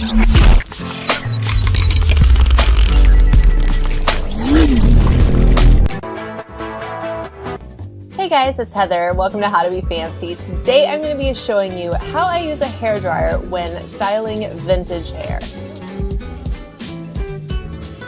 Hey guys, it's Heather. Welcome to How to Be Fancy. Today I'm going to be showing you how I use a hairdryer when styling vintage hair.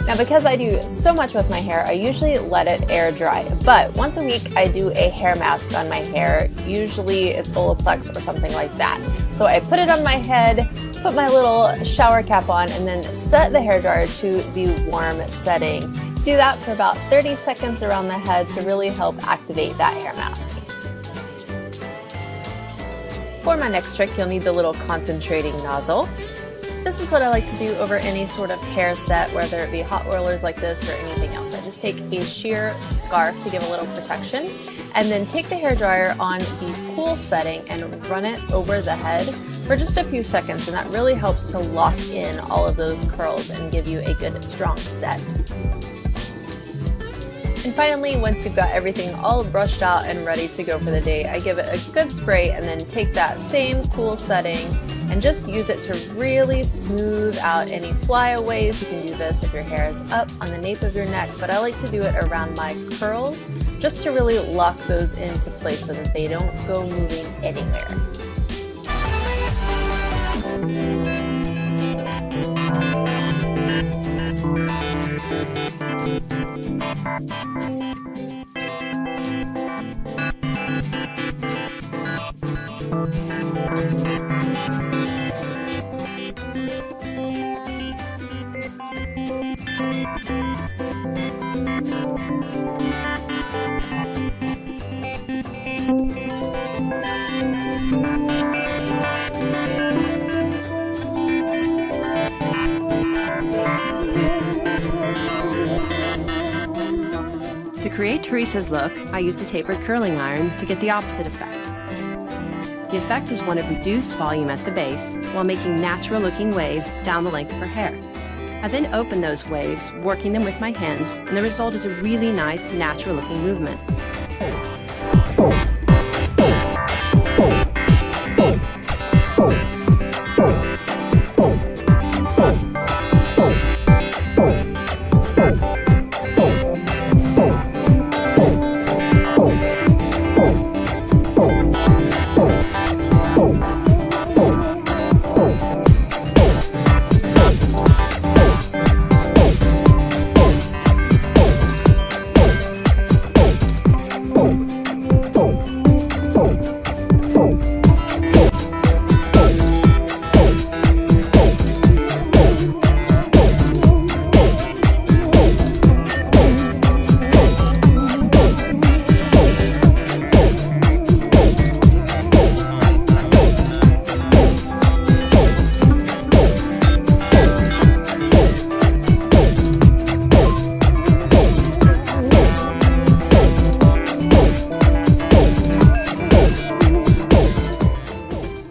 Now because I do so much with my hair, I usually let it air dry, but once a week I do a hair mask on my hair. Usually it's Olaplex or something like that. So I put it on my head, put my little shower cap on, and then set the hairdryer to the warm setting. Do that for about 30 seconds around the head to really help activate that hair mask. For my next trick, you'll need the little concentrating nozzle. This is what I like to do over any sort of hair set, whether it be hot rollers like this or anything else. I just take a sheer scarf to give a little protection, and then take the hairdryer on the cool setting and run it over the head for just a few seconds, and that really helps to lock in all of those curls and give you a good strong set. And finally, once you've got everything all brushed out and ready to go for the day, I give it a good spray and then take that same cool setting and just use it to really smooth out any flyaways. You can do this if your hair is up on the nape of your neck, but I like to do it around my curls just to really lock those into place so that they don't go moving anywhere. To create Teresa's look, I use the tapered curling iron to get the opposite effect. The effect is one of reduced volume at the base while making natural-looking waves down the length of her hair. I then open those waves, working them with my hands, and the result is a really nice, natural-looking movement.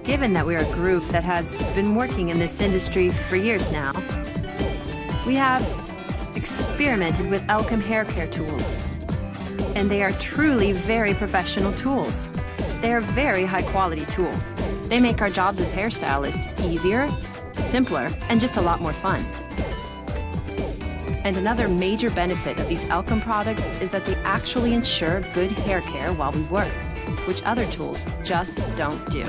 Given that we're a group that has been working in this industry for years now, we have experimented with Elcom hair care tools, and they are truly very professional tools. They are very high quality tools. They make our jobs as hairstylists easier, simpler, and just a lot more fun. And another major benefit of these Elcom products is that they actually ensure good hair care while we work, which other tools just don't do.